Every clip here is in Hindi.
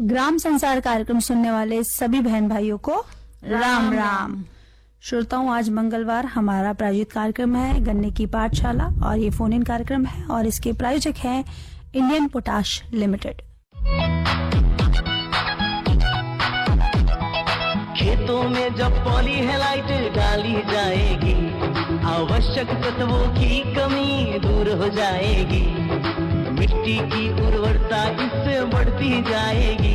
ग्राम संसार कार्यक्रम सुनने वाले सभी बहन भाइयों को राम राम। श्रोताओं, आज मंगलवार हमारा प्रायोजित कार्यक्रम है गन्ने की पाठशाला और ये फोन इन कार्यक्रम है और इसके प्रायोजक हैं इंडियन पोटाश लिमिटेड। खेतों में जब पॉलीहेलाइट डाली जाएगी, आवश्यक तत्वों की कमी दूर हो जाएगी, मिट्टी की उर्वरता इससे बढ़ती जाएगी।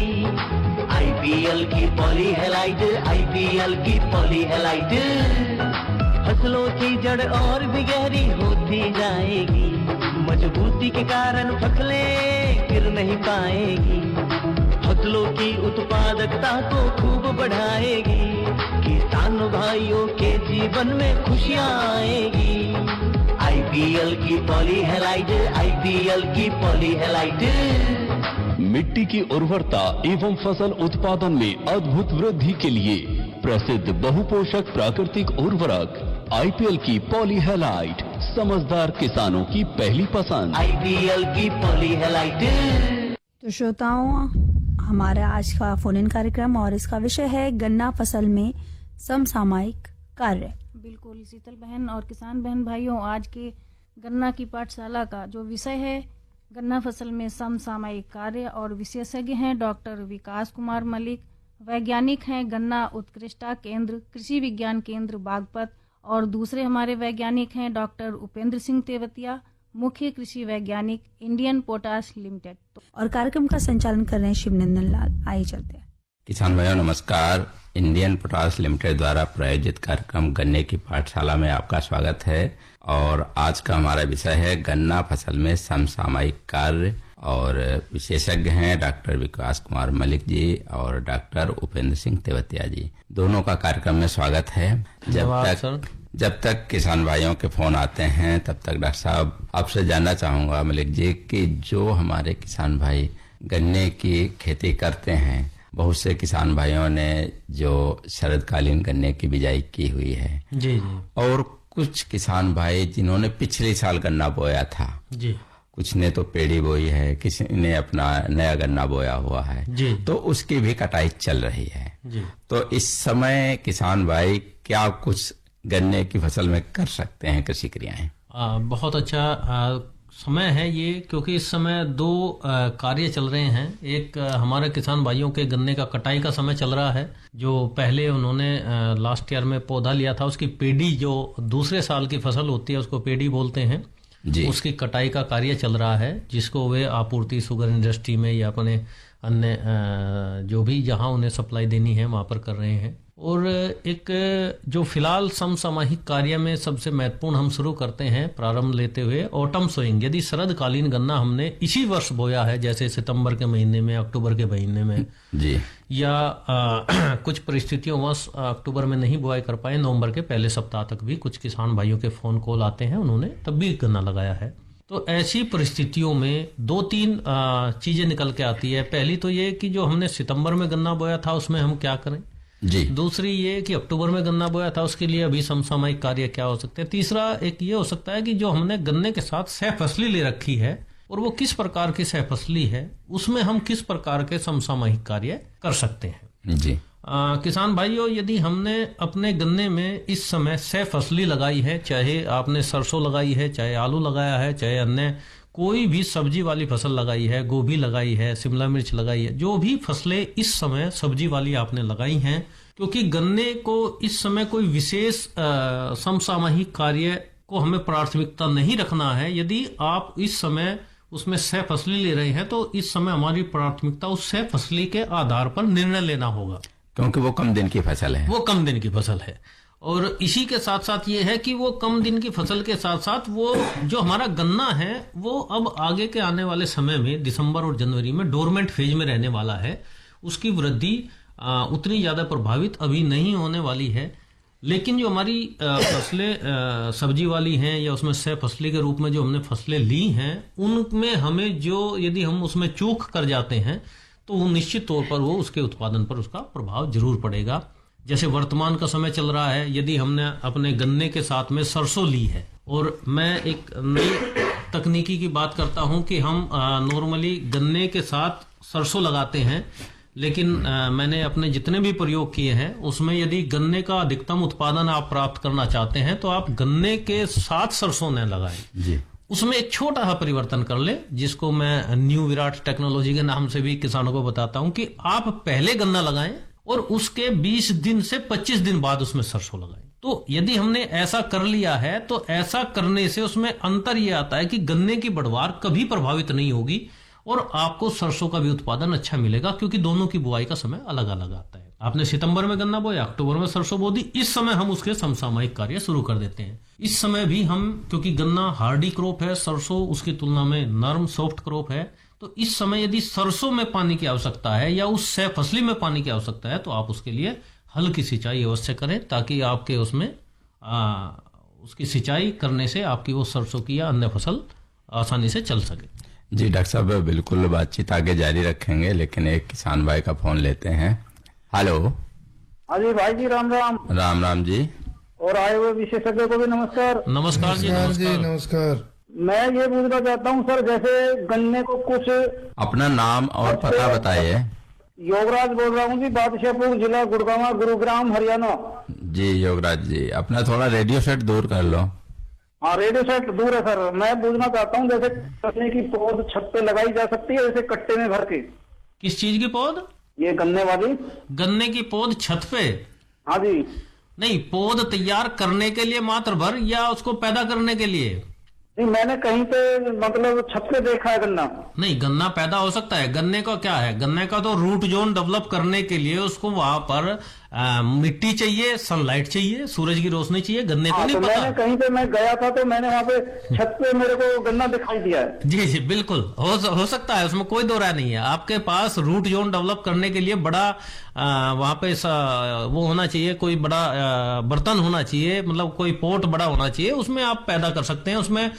आईपीएल की पॉलीहेलाइट, आईपीएल की पॉलीहेलाइट फसलों की जड़ और भी गहरी होती जाएगी, मजबूती के कारण फसलें गिर नहीं पाएगी, फसलों की उत्पादकता को खूब बढ़ाएगी, किसान भाइयों के जीवन में खुशियां आएगी। आईपीएल की पॉलीहेलाइट, आईपीएल की पॉलीहेलाइट मिट्टी की उर्वरता एवं फसल उत्पादन में अद्भुत वृद्धि के लिए प्रसिद्ध बहुपोषक प्राकृतिक उर्वरक आईपीएल की पॉलीहेलाइट समझदार किसानों की पहली पसंद। आईपीएल की पॉलीहेलाइट। तो श्रोताओं, हमारा आज का फोन इन कार्यक्रम और इसका विषय है गन्ना फसल में समसामयिक कार्य। बिल्कुल शीतल बहन और किसान बहन भाइयों, आज के गन्ना की पाठशाला का जो विषय है गन्ना फसल में समसामयिक कार्य और विशेषज्ञ हैं डॉक्टर विकास कुमार मलिक, वैज्ञानिक हैं गन्ना उत्कृष्टता केंद्र कृषि विज्ञान केंद्र बागपत, और दूसरे हमारे वैज्ञानिक हैं डॉक्टर उपेंद्र सिंह तेवतिया, मुख्य कृषि वैज्ञानिक इंडियन पोटाश लिमिटेड। और कार्यक्रम का संचालन कर रहे हैं शिवनंदन लाल। आइए चलते हैं। किसान भाइयों नमस्कार। इंडियन पोटाश लिमिटेड द्वारा प्रायोजित कार्यक्रम गन्ने की पाठशाला में आपका स्वागत है और आज का हमारा विषय है गन्ना फसल में समसामयिक कार्य और विशेषज्ञ हैं डॉक्टर विकास कुमार मलिक जी और डॉक्टर उपेंद्र सिंह तेवतिया जी। दोनों का कार्यक्रम में स्वागत है। जब तक किसान भाइयों के फोन आते हैं तब तक डॉक्टर साहब आपसे जानना चाहूंगा मलिक जी कि जो हमारे किसान भाई गन्ने की खेती करते हैं, बहुत से किसान भाइयों ने जो शरदकालीन गन्ने की बिजाई की हुई है जी, और कुछ किसान भाई जिन्होंने पिछले साल गन्ना बोया था जी, कुछ ने तो पेड़ी बोई है, किसी ने अपना नया गन्ना बोया हुआ है जी, तो उसकी भी कटाई चल रही है जी। तो इस समय किसान भाई क्या कुछ गन्ने की फसल में कर सकते हैं कृषि क्रियाएं? बहुत अच्छा समय है ये, क्योंकि इस समय दो कार्य चल रहे हैं। एक हमारे किसान भाइयों के गन्ने का कटाई का समय चल रहा है, जो पहले उन्होंने लास्ट ईयर में पौधा लिया था उसकी पेड़ी, जो दूसरे साल की फसल होती है उसको पेड़ी बोलते हैं जी, उसकी कटाई का कार्य चल रहा है, जिसको वे आपूर्ति शुगर इंडस्ट्री में या अपने अन्य जो भी जहां उन्हें सप्लाई देनी है वहां पर कर रहे हैं। और एक जो फिलहाल समसामयिक कार्य में सबसे महत्वपूर्ण हम शुरू करते हैं प्रारंभ लेते हुए ऑटम सोइंग। यदि शरदकालीन गन्ना हमने इसी वर्ष बोया है, जैसे सितंबर के महीने में, अक्टूबर के महीने में जी, या कुछ परिस्थितियों वश अक्टूबर में नहीं बुआई कर पाए, नवंबर के पहले सप्ताह तक भी कुछ किसान भाइयों के फोन कॉल आते हैं, उन्होंने तब भी गन्ना लगाया है। तो ऐसी परिस्थितियों में दो तीन चीजें निकल के आती है। पहली तो ये कि जो हमने सितंबर में गन्ना बोया था उसमें हम क्या करें जी, दूसरी ये कि अक्टूबर में गन्ना बोया था उसके लिए अभी समसामयिक कार्य क्या हो सकते हैं। तीसरा एक ये हो सकता है कि जो हमने गन्ने के साथ सह फसली ले रखी है और वो किस प्रकार की सह फसली है, उसमें हम किस प्रकार के समसामयिक कार्य कर सकते हैं जी। किसान भाइयों, यदि हमने अपने गन्ने में इस समय सह फसली लगाई है, चाहे आपने सरसों लगाई है, चाहे आलू लगाया है, चाहे अन्य कोई भी सब्जी वाली फसल लगाई है, गोभी लगाई है, शिमला मिर्च लगाई है, जो भी फसलें इस समय सब्जी वाली आपने लगाई हैं, क्योंकि गन्ने को इस समय कोई विशेष समसामयिक कार्य को हमें प्राथमिकता नहीं रखना है। यदि आप इस समय उसमें सह फसली ले रहे हैं तो इस समय हमारी प्राथमिकता उस सह फसली के आधार पर निर्णय लेना होगा, क्योंकि वो कम दिन की फसल है। वो कम दिन की फसल है और इसी के साथ साथ ये है कि वो कम दिन की फसल के साथ साथ वो जो हमारा गन्ना है वो अब आगे के आने वाले समय में दिसंबर और जनवरी में डोरमेंट फेज में रहने वाला है, उसकी वृद्धि उतनी ज्यादा प्रभावित अभी नहीं होने वाली है। लेकिन जो हमारी फसलें सब्जी वाली हैं या उसमें सह फसली के रूप में जो हमने फसलें ली हैं, उनमें हमें जो यदि हम उसमें चूक कर जाते हैं तो वो निश्चित तौर पर वो उसके उत्पादन पर उसका प्रभाव जरूर पड़ेगा। जैसे वर्तमान का समय चल रहा है, यदि हमने अपने गन्ने के साथ में सरसों ली है, और मैं एक नई तकनीकी की बात करता हूं कि हम नॉर्मली गन्ने के साथ सरसों लगाते हैं, लेकिन मैंने अपने जितने भी प्रयोग किए हैं उसमें यदि गन्ने का अधिकतम उत्पादन आप प्राप्त करना चाहते हैं तो आप गन्ने के साथ सरसों न लगाएं जी। उसमें एक छोटा सा परिवर्तन कर ले, जिसको मैं न्यू विराट टेक्नोलॉजी के नाम से भी किसानों को बताता हूं कि आप पहले गन्ना लगाएं और उसके 20 दिन से 25 दिन बाद उसमें सरसों लगाएं। तो यदि हमने ऐसा कर लिया है तो ऐसा करने से उसमें अंतर यह आता है कि गन्ने की बढ़वार कभी प्रभावित नहीं होगी और आपको सरसों का भी उत्पादन अच्छा मिलेगा, क्योंकि दोनों की बुआई का समय अलग अलग आता है। आपने सितंबर में गन्ना बोया, अक्टूबर में सरसों बो दी, इस समय हम उसके समसामयिक कार्य शुरू कर देते हैं। इस समय भी हम, क्योंकि गन्ना हार्डी क्रॉप है, सरसों उसकी तुलना में नर्म सॉफ्ट क्रॉप है, तो इस समय यदि सरसों में पानी की आवश्यकता है या उस सह फसली में पानी की आवश्यकता है तो आप उसके लिए हल्की सिंचाई अवश्य करें, ताकि आपके उसमें उसकी सिंचाई करने से आपकी वो सरसों की या अन्य फसल आसानी से चल सके। जी डॉक्टर साहब, बिल्कुल बातचीत आगे जारी रखेंगे, लेकिन एक किसान भाई का फोन लेते हैं। हेलो। हाँ जी भाई जी, राम राम। राम राम जी। और आए हुए विशेषज्ञ को भी नमस्कार। नमस्कार जी। नमस्कार। मैं ये पूछना चाहता हूँ सर, जैसे गन्ने को कुछ, अपना नाम और पता बताइए। योगराज बोल रहा हूँ जी, बादशाहपुर जिला, गुड़गांव, गुरुग्राम, हरियाणा। जी योगराज जी, अपना थोड़ा रेडियो सेट दूर कर लो। हाँ, रेडियो सेट दूर है सर। मैं पूछना चाहता हूँ, जैसे गन्ने की पौध छत पे लगाई जा सकती है, जैसे कट्टे में भर के? किस चीज की पौध? ये गन्ने वाली। गन्ने की पौध छत पे? हाँ जी। नहीं, पौध तैयार करने के लिए मात्र भर या उसको पैदा करने के लिए? नहीं, मैंने कहीं पे मतलब छत पे देखा है गन्ना। नहीं, गन्ना पैदा हो सकता है। गन्ने का क्या है, गन्ने का तो रूट जोन डेवलप करने के लिए उसको वहां पर मिट्टी चाहिए, सनलाइट चाहिए, सूरज की रोशनी चाहिए। गन्ने को नहीं तो पता। मैंने कहीं पे मैं गया था तो मैंने वहाँ पे छत पे मेरे को गन्ना दिखाई दिया है। जी जी बिल्कुल हो सकता है, उसमें कोई दो राय नहीं है। आपके पास रूट जोन डेवलप करने के लिए बड़ा वहां पे वो होना चाहिए, कोई बड़ा बर्तन होना चाहिए, मतलब कोई पोट बड़ा होना चाहिए, उसमें आप पैदा कर सकते हैं, उसमें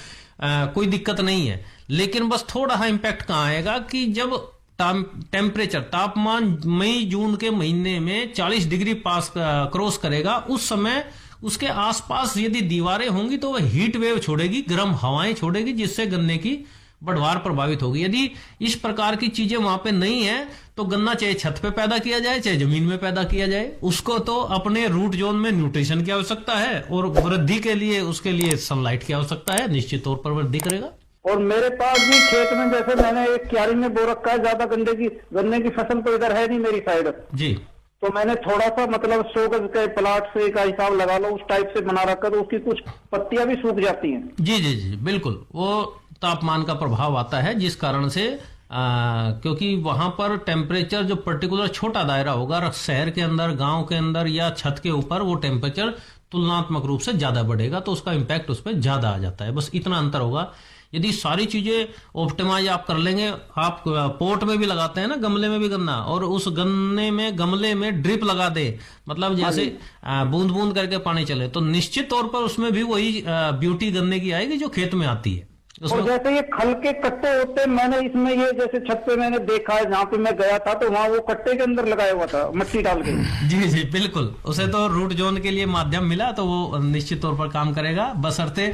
कोई दिक्कत नहीं है। लेकिन बस थोड़ा सा इम्पैक्ट कहाँ आएगा कि जब टेम्परेचर, तापमान मई जून के महीने में 40 डिग्री पास क्रॉस करेगा, उस समय उसके आसपास यदि दीवारें होंगी तो वह हीट वेव छोड़ेगी, गर्म हवाएं छोड़ेगी, जिससे गन्ने की बढ़वार प्रभावित होगी। यदि इस प्रकार की चीजें वहां पे नहीं है तो गन्ना चाहे छत पे पैदा किया जाए चाहे जमीन में पैदा किया जाए, उसको तो अपने रूट जोन में न्यूट्रिशन की आवश्यकता है और वृद्धि के लिए उसके लिए सनलाइट की आवश्यकता है, निश्चित तौर पर वृद्धि करेगा। और मेरे पास भी खेत में, जैसे मैंने एक क्यारी में बो रखा है, ज्यादा गन्ने की फसल तो इधर है नहीं मेरी साइड जी, तो मैंने थोड़ा सा मतलब 100 गज के प्लाट से का हिसाब लगा लो, उस टाइप से बना रखा, तो उसकी कुछ पत्तियां भी सूख जाती हैं। जी जी जी बिल्कुल, वो तापमान का प्रभाव आता है, जिस कारण से क्योंकि वहां पर टेम्परेचर जो पर्टिकुलर छोटा दायरा होगा, शहर के अंदर, गांव के अंदर या छत के ऊपर वो टेम्परेचर तुलनात्मक रूप से ज्यादा बढ़ेगा, तो उसका इम्पैक्ट उस पर ज्यादा आ जाता है। बस इतना अंतर होगा। यदि सारी चीजें ऑप्टिमाइज आप कर लेंगे, आप पोट में भी लगाते हैं ना, गमले में भी गन्ना, और उस गमले में ड्रिप लगा दे, मतलब जैसे बूंद बूंद करके पानी चले, तो निश्चित तौर पर उसमें भी वही ब्यूटी गन्ने की आएगी जो खेत में आती है। और जैसे ये खल के कट्टे होते, मैंने इसमें ये जैसे छत पे मैंने देखा है, जहाँ पे मैं गया था तो वहाँ वो कट्टे के अंदर लगाया हुआ था मिट्टी डाल के। जी जी बिल्कुल, उसे तो रूट जोन के लिए माध्यम मिला तो वो निश्चित तौर पर काम करेगा, बशर्ते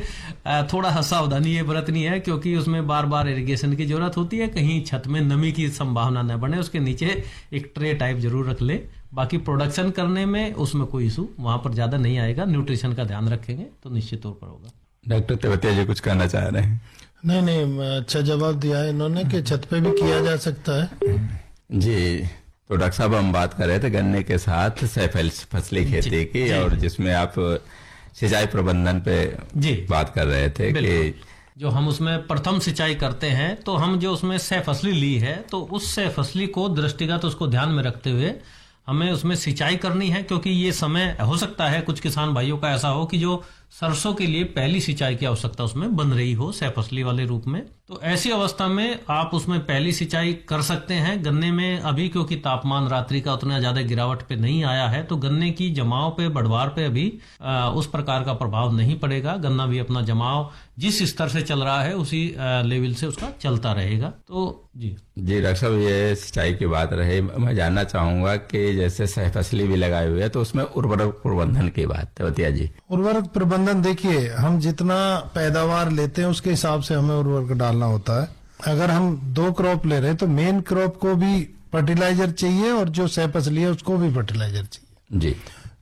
थोड़ा सा सावधानी ये बरतनी है, क्योंकि उसमें बार बार इरिगेशन की जरूरत होती है, कहीं छत में नमी की संभावना न बने, उसके नीचे एक ट्रे टाइप जरूर रख ले। बाकी प्रोडक्शन करने में उसमें कोई इशू वहां पर ज्यादा नहीं आएगा, न्यूट्रिशन का ध्यान रखेंगे तो निश्चित तौर पर होगा। डॉक्टर तेवतिया जी कुछ कहना चाह रहे हैं? नहीं, अच्छा जवाब दिया है इन्होंने कि छत पे भी किया जा सकता है। जी, तो डॉक्टर साहब हम बात कर रहे थे गन्ने के साथ फसली खेती की, और जिसमें आप सिंचाई प्रबंधन पे बात कर रहे थे कि जो हम उसमें प्रथम सिंचाई करते हैं, तो हम जो उसमें सह फसली ली है, तो उस सह फसली को दृष्टिगत उसको ध्यान में रखते हुए हमें उसमें सिंचाई करनी है, क्योंकि ये समय हो सकता है कुछ किसान भाइयों का ऐसा हो कि जो सरसों के लिए पहली सिंचाई की आवश्यकता उसमें बन रही हो सह फसली वाले रूप में, तो ऐसी अवस्था में आप उसमें पहली सिंचाई कर सकते हैं। गन्ने में अभी क्योंकि तापमान रात्रि का उतना ज्यादा गिरावट पे नहीं आया है, तो गन्ने की जमाव पे, बढ़वार पे अभी उस प्रकार का प्रभाव नहीं पड़ेगा। गन्ना भी अपना जमाव जिस स्तर से चल रहा है उसी लेवल से उसका चलता रहेगा। तो जी डॉक्टर साहब, ये सिंचाई की बात रही, मैं जानना चाहूंगा कि जैसे सह फसली भी लगाई हुई है, तो उसमें उर्वरक प्रबंधन की बात, तेवतिया जी। उर्वरक प्रबंधन, देखिए हम जितना पैदावार लेते हैं उसके हिसाब से हमें उर्वरक डालना होता है। अगर हम 2 क्रॉप ले रहे हैं तो मेन क्रॉप को भी फर्टिलाइजर चाहिए और जो सह फसली है उसको भी फर्टिलाइजर चाहिए। जी।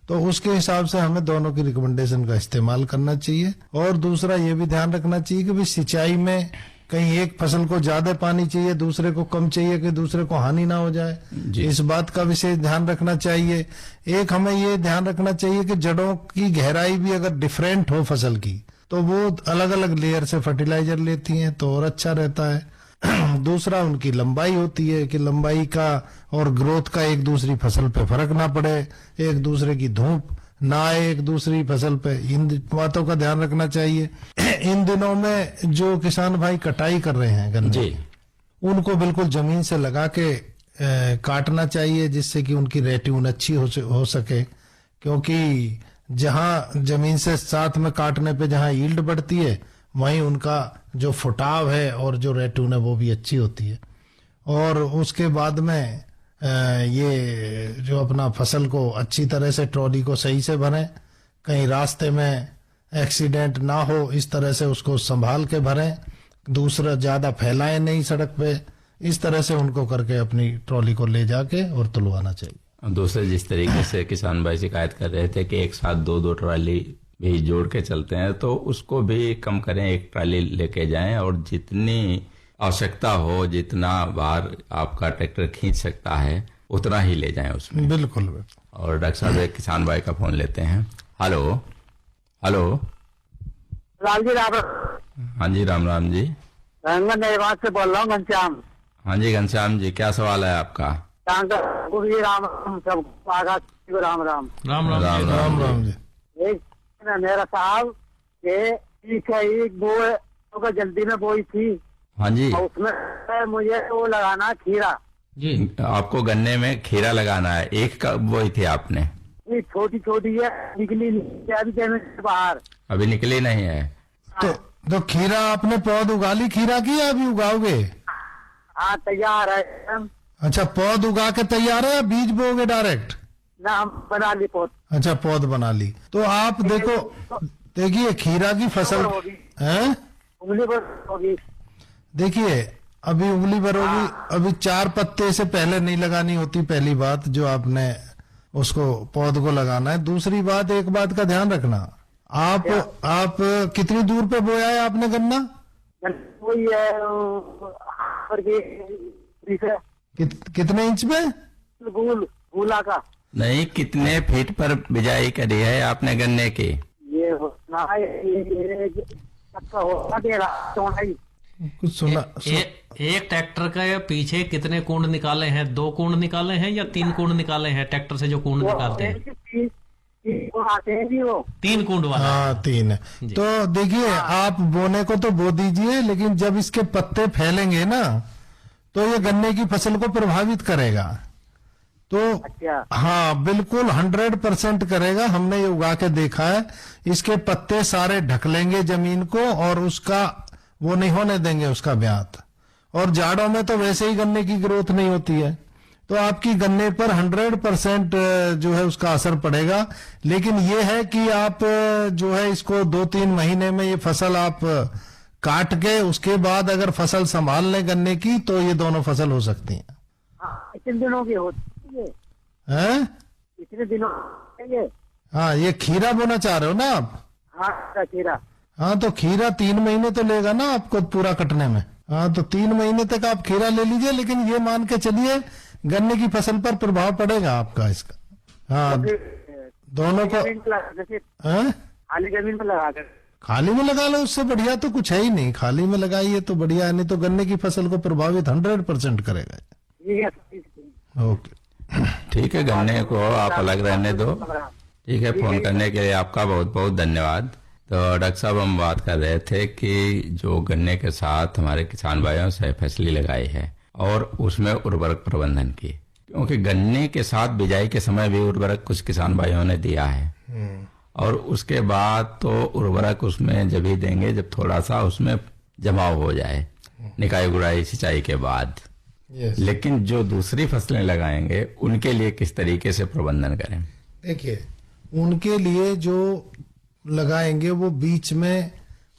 तो उसके हिसाब से हमें दोनों की रिकमेंडेशन का इस्तेमाल करना चाहिए। और दूसरा ये भी ध्यान रखना चाहिए कि भाई सिंचाई में कहीं एक फसल को ज्यादा पानी चाहिए, दूसरे को कम चाहिए, कि दूसरे को हानि ना हो जाए, इस बात का विशेष ध्यान रखना चाहिए। एक हमें ये ध्यान रखना चाहिए कि जड़ों की गहराई भी अगर डिफरेंट हो फसल की तो वो अलग अलग लेयर से फर्टिलाइजर लेती हैं तो और अच्छा रहता है। दूसरा उनकी लंबाई होती है कि लंबाई का और ग्रोथ का एक दूसरी फसल पे फर्क ना पड़े, एक दूसरे की धूप ना आए एक दूसरी फसल पे, इन बातों का ध्यान रखना चाहिए। इन दिनों में जो किसान भाई कटाई कर रहे हैं गन्ने जी। उनको बिल्कुल जमीन से लगा के काटना चाहिए, जिससे कि उनकी रेट्यून अच्छी हो सके, क्योंकि जहां जमीन से साथ में काटने पे जहां यील्ड बढ़ती है वहीं उनका जो फुटाव है और जो रेट्यून है वो भी अच्छी होती है। और उसके बाद में ये जो अपना फसल को अच्छी तरह से ट्रॉली को सही से भरें, कहीं रास्ते में एक्सीडेंट ना हो इस तरह से उसको संभाल के भरें, दूसरा ज्यादा फैलाएं नहीं सड़क पे, इस तरह से उनको करके अपनी ट्रॉली को ले जाके और तुलवाना चाहिए। दूसरे जिस तरीके से किसान भाई शिकायत कर रहे थे कि एक साथ दो ट्राली भी जोड़ के चलते हैं, तो उसको भी कम करें, एक ट्राली लेके जाएं और जितनी आवश्यकता हो, जितना बार आपका ट्रैक्टर खींच सकता है उतना ही ले जाएं उसमें। बिल्कुल। और डॉक्टर साहब एक किसान भाई का फोन लेते हैं। Hello hello. लाल जी राम। हाँ जी, राम राम जी। धनबाद से बोल रहा हूँ, घनश्याम। हाँ जी घनश्याम जी, क्या सवाल है आपका? गुरु जी राम राम राम राम राम राम राम जी। राम राम जी। एक मेरा साहब ये ठीक है, एक बो जल्दी में बोई थी हाँ जी। और उसमें मुझे वो लगाना खीरा जी। आपको गन्ने में खीरा लगाना है, एक कब बोई थी आपने? ये छोटी छोटी है, निकली नहीं अभी जमीन से बाहर, अभी निकली नहीं है। तो खीरा आपने पौध उगा ली खीरा की या अभी उगाओगे? हाँ तैयार है। अच्छा, पौध उगा के तैयार है या बीज बोगे डायरेक्ट? ना हम बना ली पौध। अच्छा, पौध बना ली। तो आप देखो, देखिए खीरा की फसल है, उंगली पर होगी। देखिए अभी उंगली भर होगी, अभी 4 पत्ते से पहले नहीं लगानी होती, पहली बात जो आपने उसको पौध को लगाना है। दूसरी बात, एक बात का ध्यान रखना, आप कितनी दूर पे बोया है आपने गन्ना? वही है कितने इंच में? गुला का नहीं, कितने फीट पर बिजाई करी है आपने गन्ने की? ये होना चौड़ाई कुछ सुना? एक ट्रैक्टर का पीछे कितने कुंड निकाले हैं? 2 कुंड निकाले हैं या 3 कुंड निकाले हैं? ट्रैक्टर से जो कुंड निकालते हैं 3 कुंड वाला। हाँ 3 है। तो देखिए आप बोने को तो बो दीजिए, लेकिन जब इसके पत्ते फैलेंगे ना तो ये गन्ने की फसल को प्रभावित करेगा। तो हाँ बिल्कुल 100% करेगा, हमने ये उगा के देखा है। इसके पत्ते सारे ढक लेंगे जमीन को और उसका वो नहीं होने देंगे उसका ब्यात, और जाड़ों में तो वैसे ही गन्ने की ग्रोथ नहीं होती है, तो आपकी गन्ने पर 100% जो है उसका असर पड़ेगा। लेकिन ये है कि आप जो है इसको 2-3 महीने में ये फसल आप काट के उसके बाद अगर फसल संभाल लें गन्ने की तो ये दोनों फसल हो सकती हैं। कितने दिनों की होती है? कितने दिनों? हाँ, ये खीरा बोना चाह रहे हो ना आप? हाँ खीरा। हाँ, तो खीरा 3 महीने तो लेगा ना आपको पूरा कटने में। हाँ, तो 3 महीने तक आप खीरा ले लीजिए, लेकिन ये मान के चलिए गन्ने की फसल पर प्रभाव पड़ेगा आपका इसका। हाँ, दोनों को खाली जमीन में लगा कर खाली में लगा लो, उससे बढ़िया तो कुछ है ही नहीं। खाली में लगाइए तो बढ़िया है, नहीं तो गन्ने की फसल को प्रभावित 100% करेगा। ओके, ठीक है, गन्ने को आप अलग रहने दो। ठीक है, फोन करने के लिए आपका बहुत बहुत धन्यवाद। तो डॉक्टर साहब, हम बात कर रहे थे कि जो गन्ने के साथ हमारे किसान भाइयों से फसली लगाई है और उसमें उर्वरक प्रबंधन की, क्योंकि गन्ने के साथ बिजाई के समय भी उर्वरक कुछ किसान भाइयों ने दिया है, और उसके बाद तो उर्वरक उसमें जब ही देंगे जब थोड़ा सा उसमें जमाव हो जाए निकाई गुड़ाई सिंचाई के बाद। लेकिन जो दूसरी फसलें लगाएंगे उनके लिए किस तरीके से प्रबंधन करें? देखिए, उनके लिए जो लगाएंगे वो बीच में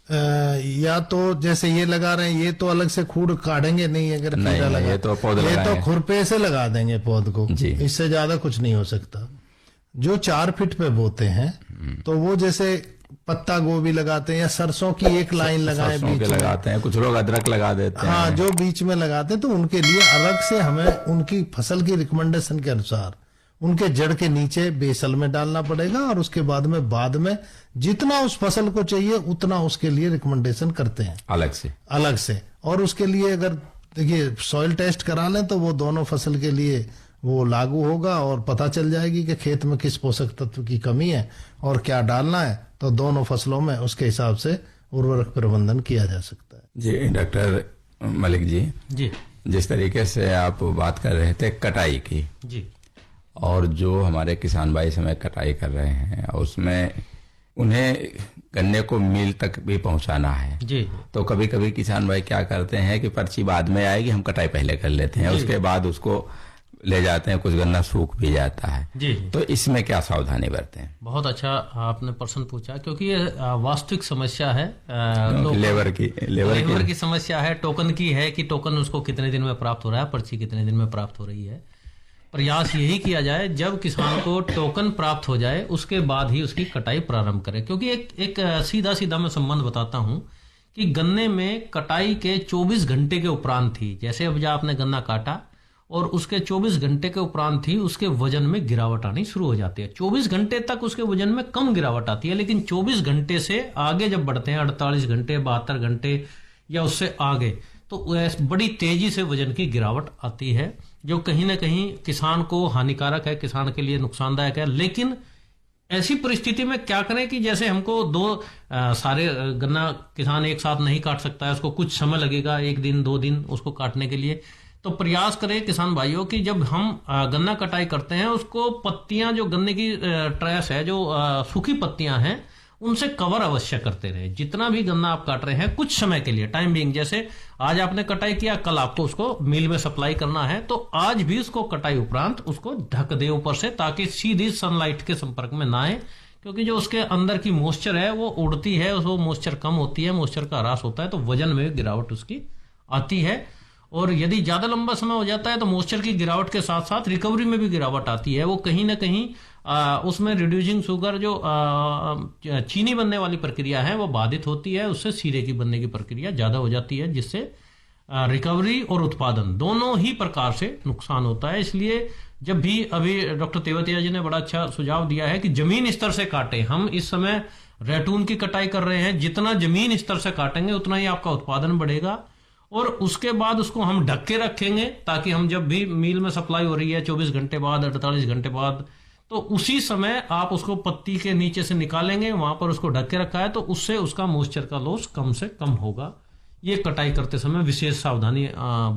या तो जैसे ये लगा रहे हैं, ये तो अलग से खूड़ काटेंगे नहीं, अगर नहीं, खीरा लगा ये तो पौध ये तो लगाएंगे। खुरपे से लगा देंगे पौध को जी। इससे ज्यादा कुछ नहीं हो सकता। जो 4 फीट पे बोते हैं तो वो जैसे पत्ता गोभी लगाते हैं या सरसों की एक लाइन लगाए सरसों के बीच में। लगाते हैं, कुछ लोग अदरक लगा देते हैं। हाँ, जो बीच में लगाते हैं तो उनके लिए अलग से हमें उनकी फसल की रिकमेंडेशन के अनुसार उनके जड़ के नीचे बेसल में डालना पड़ेगा, और उसके बाद में जितना उस फसल को चाहिए उतना उसके लिए रिकमेंडेशन करते हैं अलग से। और उसके लिए अगर देखिए सॉइल टेस्ट करा लें तो वो दोनों फसल के लिए वो लागू होगा, और पता चल जाएगी कि खेत में किस पोषक तत्व की कमी है और क्या डालना है, तो दोनों फसलों में उसके हिसाब से उर्वरक प्रबंधन किया जा सकता है। जी डॉक्टर मलिक जी, जिस तरीके से आप बात कर रहे थे कटाई की जी, और जो हमारे किसान भाई समय कटाई कर रहे हैं उसमें उन्हें गन्ने को मिल तक भी पहुंचाना है जी, तो कभी कभी किसान भाई क्या करते हैं कि पर्ची बाद में आएगी, हम कटाई पहले कर लेते हैं, उसके बाद उसको ले जाते हैं, कुछ गन्ना सूख भी जाता है। जी, तो इसमें क्या सावधानी बरतें? बहुत अच्छा आपने प्रश्न पूछा, क्योंकि ये वास्तविक समस्या है। लेबर की समस्या है, टोकन की है कि टोकन उसको कितने दिन में प्राप्त हो रहा है, पर्ची कितने दिन में प्राप्त हो रही है। प्रयास यही किया जाए जब किसान को टोकन प्राप्त हो जाए उसके बाद ही उसकी कटाई प्रारंभ करें, क्योंकि एक सीधा मैं संबंध बताता हूं कि गन्ने में कटाई के 24 घंटे के उपरांत ही, जैसे अब जब आपने गन्ना काटा और उसके 24 घंटे के उपरांत ही उसके वजन में गिरावट आनी शुरू हो जाती है। 24 घंटे तक उसके वजन में कम गिरावट आती है, लेकिन 24 घंटे से आगे जब बढ़ते हैं 48 घंटे 72 घंटे या उससे आगे, तो बड़ी तेजी से वजन की गिरावट आती है, जो कहीं ना कहीं किसान को हानिकारक है, किसान के लिए नुकसानदायक है। लेकिन ऐसी परिस्थिति में क्या करें कि जैसे हमको सारे गन्ना किसान एक साथ नहीं काट सकता है, उसको कुछ समय लगेगा, 1 दिन 2 दिन उसको काटने के लिए। तो प्रयास करें किसान भाइयों कि जब हम गन्ना कटाई करते हैं उसको पत्तियां, जो गन्ने की ट्रेस है, जो सूखी पत्तियां हैं, उनसे कवर अवश्य करते रहे। जितना भी गन्ना आप काट रहे हैं कुछ समय के लिए, टाइम बिंग, जैसे आज आपने कटाई किया, कल आपको उसको मिल में सप्लाई करना है, तो आज भी उसको कटाई उपरांत उसको ढक दे ऊपर से, ताकि सीधी सनलाइट के संपर्क में ना आए, क्योंकि जो उसके अंदर की मॉइस्चर है वो उड़ती है, वो मॉइस्चर कम होती है, मॉइस्चर का ह्रास होता है, तो वजन में गिरावट उसकी आती है। और यदि ज्यादा लंबा समय हो जाता है तो मॉइस्चर की गिरावट के साथ साथ रिकवरी में भी गिरावट आती है। वो कहीं ना कहीं उसमें रिड्यूसिंग शुगर, जो चीनी बनने वाली प्रक्रिया है, वो बाधित होती है, उससे सीरे की बनने की प्रक्रिया ज्यादा हो जाती है, जिससे रिकवरी और उत्पादन दोनों ही प्रकार से नुकसान होता है। इसलिए जब भी, अभी डॉक्टर तेवतिया जी ने बड़ा अच्छा सुझाव दिया है कि जमीन स्तर से काटें। हम इस समय रैटून की कटाई कर रहे हैं, जितना जमीन स्तर से काटेंगे उतना ही आपका उत्पादन बढ़ेगा, और उसके बाद उसको हम ढक के रखेंगे, ताकि हम जब भी मिल में सप्लाई हो रही है 24 घंटे बाद, 48 घंटे बाद, तो उसी समय आप उसको पत्ती के नीचे से निकालेंगे, वहां पर उसको ढक के रखा है, तो उससे उसका मॉइस्चर का लॉस कम से कम होगा। ये कटाई करते समय विशेष सावधानी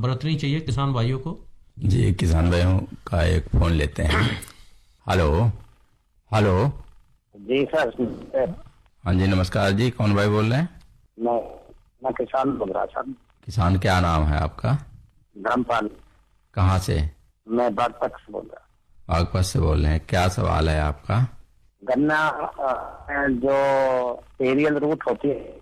बरतनी चाहिए किसान भाइयों को। जी, किसान भाइयों का एक फोन लेते हैं। हेलो जी सर। हाँ जी, नमस्कार जी, कौन भाई बोल रहे हैं? मैं किसान बोल रहा सर। किसान, क्या नाम है आपका? धर्मपाल। कहाँ से? मैं बागपत से बोल रहा। बागपत से बोल रहे हैं, क्या सवाल है आपका? गन्ना जो एरियल रूट होती है,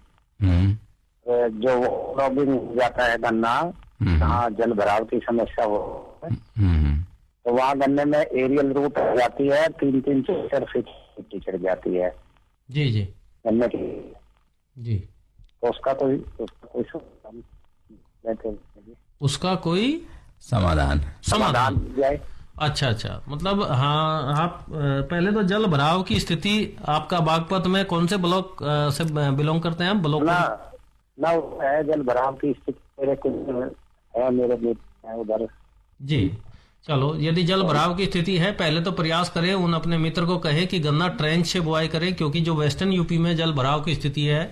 जो रॉबिंग जाता है गन्ना, जहाँ जल भराव की समस्या हो, तो वहाँ गन्ने में एरियल रूट हो जाती है, 3-4 फीट मिट्टी चढ़ जाती है। जी जी, गन्ने की जी, तो उसका कोई समाधान जाए। अच्छा, मतलब हाँ, आप पहले तो जल भराव की स्थिति, आपका बागपत में कौन से ब्लॉक से बिलोंग करते हैं आप? ब्लॉक ना है जल भराव की स्थिति मेरे उधर। जी, चलो, यदि जल भराव की स्थिति है, पहले तो प्रयास करें, उन अपने मित्र को कहें कि गन्ना ट्रेंच से बुआई करें, क्योंकि जो वेस्टर्न यूपी में जल भराव की स्थिति है,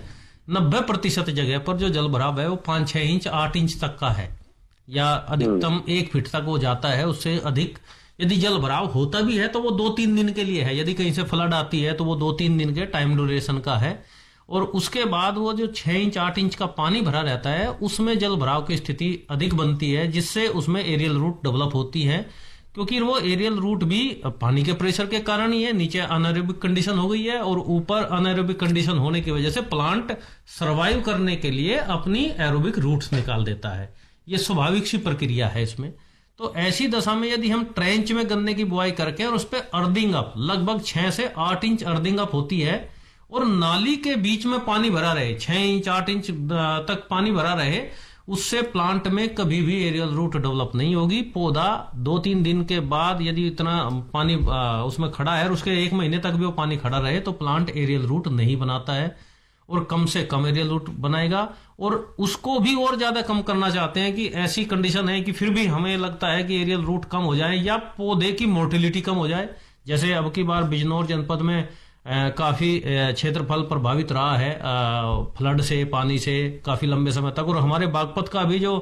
90% जगह पर जो जल भराव है वो 5-6 इंच 8 इंच तक का है, या अधिकतम 1 फीट तक वो जाता है। उससे अधिक यदि जल भराव होता भी है तो वो 2-3 दिन के लिए है। यदि कहीं से फ्लड आती है तो वो 2-3 दिन के टाइम ड्यूरेशन का है, और उसके बाद वो जो 6 इंच 8 इंच का पानी भरा रहता है, उसमें जल भराव की स्थिति अधिक बनती है, जिससे उसमें एरियल रूट डेवलप होती है। क्योंकि वो एरियल रूट भी पानी के प्रेशर के कारण ही है, नीचे अनएरोबिक कंडीशन हो गई है और ऊपर अनएरोबिक कंडीशन होने की वजह से प्लांट सरवाइव करने के लिए अपनी एरोबिक रूट्स निकाल देता है। ये स्वाभाविक सी प्रक्रिया है इसमें। तो ऐसी दशा में यदि हम ट्रेंच में गन्ने की बुआई करके और उस पर अर्दिंग अप लगभग 6 से 8 इंच अर्दिंग अप होती है और नाली के बीच में पानी भरा रहे, 6 इंच 8 इंच तक पानी भरा रहे, उससे प्लांट में कभी भी एरियल रूट डेवलप नहीं होगी। पौधा 2-3 दिन के बाद यदि इतना पानी उसमें खड़ा है और उसके 1 महीने तक भी वो पानी खड़ा रहे तो प्लांट एरियल रूट नहीं बनाता है और कम से कम एरियल रूट बनाएगा। और उसको भी और ज्यादा कम करना चाहते हैं कि ऐसी कंडीशन है कि फिर भी हमें लगता है कि एरियल रूट कम हो जाए या पौधे की मोर्टिलिटी कम हो जाए। जैसे अब की बार बिजनौर जनपद में काफी क्षेत्रफल प्रभावित रहा है फ्लड से, पानी से काफी लंबे समय तक, और हमारे बागपत का भी जो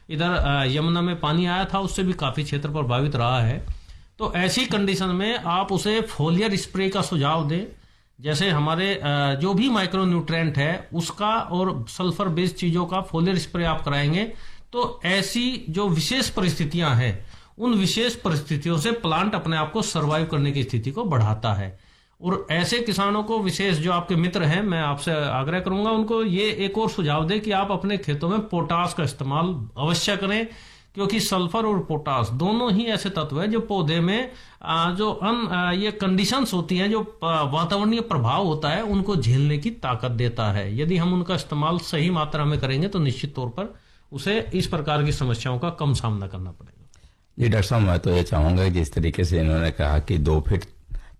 इधर यमुना में पानी आया था उससे भी काफी क्षेत्र प्रभावित रहा है। तो ऐसी कंडीशन में आप उसे फोलियर स्प्रे का सुझाव दें। जैसे हमारे जो भी माइक्रो न्यूट्रिएंट है उसका और सल्फर बेस्ड चीजों का फोलियर स्प्रे आप कराएंगे तो ऐसी जो विशेष परिस्थितियां हैं उन विशेष परिस्थितियों से प्लांट अपने आप को सर्वाइव करने की स्थिति को बढ़ाता है। और ऐसे किसानों को विशेष जो आपके मित्र हैं, मैं आपसे आग्रह करूंगा उनको ये एक और सुझाव दें कि आप अपने खेतों में पोटास का इस्तेमाल अवश्य करें, क्योंकि सल्फर और पोटास दोनों ही ऐसे तत्व हैं जो पौधे में ये कंडीशंस होती हैं, जो वातावरणीय प्रभाव होता है, उनको झेलने की ताकत देता है। यदि हम उनका इस्तेमाल सही मात्रा में करेंगे तो निश्चित तौर पर उसे इस प्रकार की समस्याओं का कम सामना करना पड़ेगा। जी डॉक्टर साहब, मैं तो ये चाहूंगा जिस तरीके से इन्होंने कहा कि 2 फीट